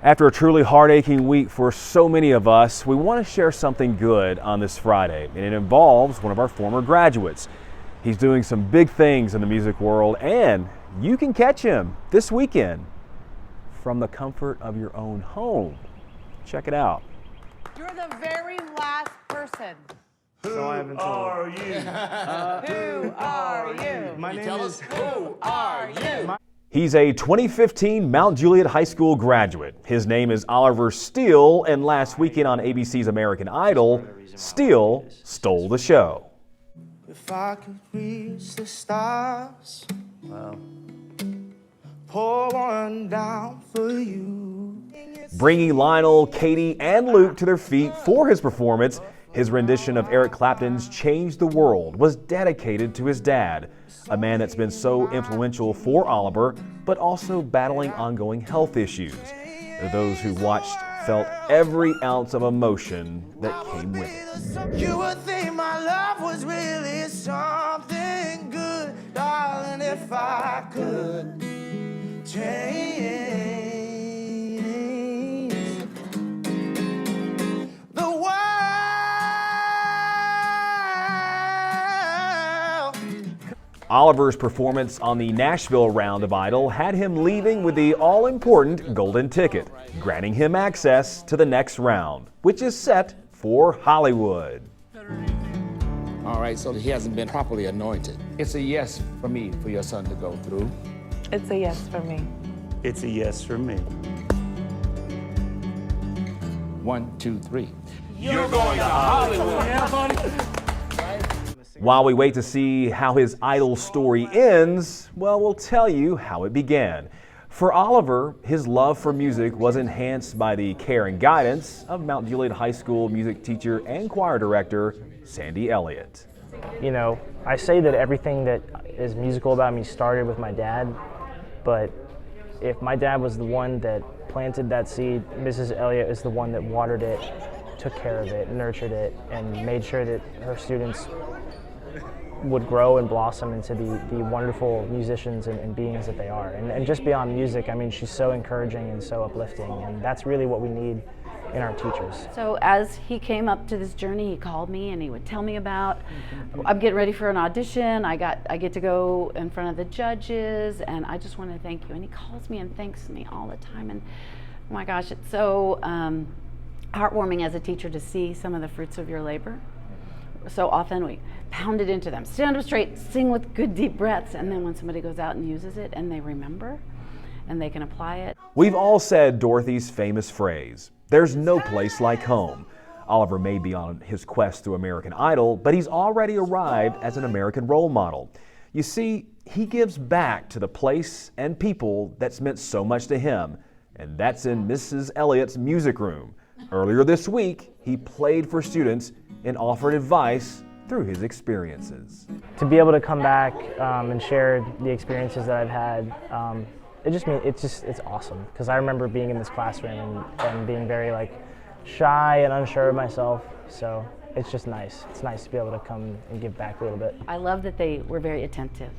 After a truly heart-aching week for so many of us, we want to share something good on this Friday, and it involves one of our former graduates. He's doing some big things in the music world, and you can catch him this weekend from the comfort of your own home. Check it out. You're the very last person. So I haven't told. Who are you? My name is. Who are you? He's a 2015 Mount Juliet High School graduate. His name is Oliver Steele, and last weekend on ABC's American Idol, Steele stole the show. If I could reach the stars, pour one down for you. Bringing Lionel, Katie, and Luke to their feet for his performance, his rendition of Eric Clapton's Change the World was dedicated to his dad, a man that's been so influential for Oliver, but also battling ongoing health issues. Those who watched felt every ounce of emotion that came with it. You would think my love was really something good, darling, if I could change the world. Oliver's performance on the Nashville round of Idol had him leaving with the all-important golden ticket, granting him access to the next round, which is set for Hollywood. All right, so he hasn't been properly anointed. It's a yes for me for your son to go through. It's a yes for me. It's a yes for me. 1, 2, 3. You're going to Hollywood. Yeah, buddy. While we wait to see how his Idol story ends, well, we'll tell you how it began. For Oliver, his love for music was enhanced by the care and guidance of Mount Juliet High School music teacher and choir director, Sandy Elliott. You know, I say that everything that is musical about me started with my dad, but if my dad was the one that planted that seed, Mrs. Elliott is the one that watered it, took care of it, nurtured it, and made sure that her students would grow and blossom into the wonderful musicians and beings that they are. And just beyond music, I mean, she's so encouraging and so uplifting, and that's really what we need in our teachers. So as he came up to this journey, he called me and he would tell me about, I'm getting ready for an audition, I get to go in front of the judges, and I just want to thank you. And he calls me and thanks me all the time, and oh my gosh, it's so heartwarming as a teacher to see some of the fruits of your labor. So often we pound it into them. Stand up straight, sing with good deep breaths, and then when somebody goes out and uses it and they remember and they can apply it. We've all said Dorothy's famous phrase, "There's no place like home." Oliver may be on his quest through American Idol, but he's already arrived as an American role model. You see, he gives back to the place and people that's meant so much to him, and that's in Mrs. Elliott's music room. Earlier this week, he played for students and offered advice through his experiences. To be able to come back and share the experiences that I've had, it's awesome. Because I remember being in this classroom and being very shy and unsure of myself. So it's just nice. It's nice to be able to come and give back a little bit. I love that they were very attentive.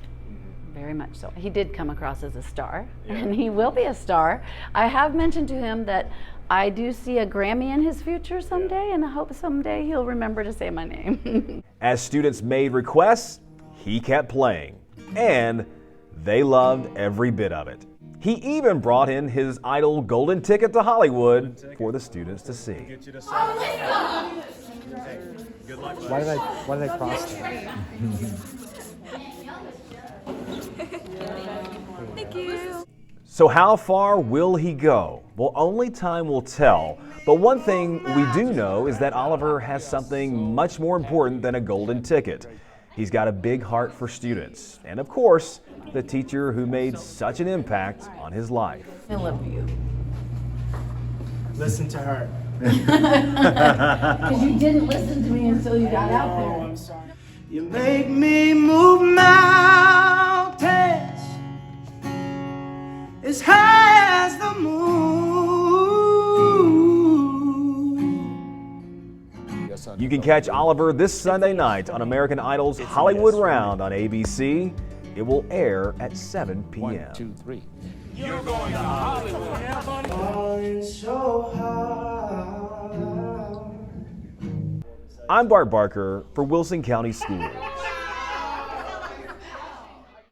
Very much so. He did come across as a star, and he will be a star. I have mentioned to him that I do see a Grammy in his future someday, and I hope someday he'll remember to say my name. As students made requests, he kept playing, and they loved every bit of it. He even brought in his Idol golden ticket to Hollywood for the students to see. Why did I cross that? Thank you. So how far will he go? Well, only time will tell. But one thing we do know is that Oliver has something much more important than a golden ticket. He's got a big heart for students. And of course, the teacher who made such an impact on his life. I love you. Listen to her. Because you didn't listen to me until you got out there. I'm sorry. You make me move mountains as high as the moon. You can catch Oliver this Sunday night on American Idol's Hollywood Round on ABC. It will air at 7 p.m. 1, 2, 3. You're going to Hollywood. I'm Bart Barker for Wilson County Schools.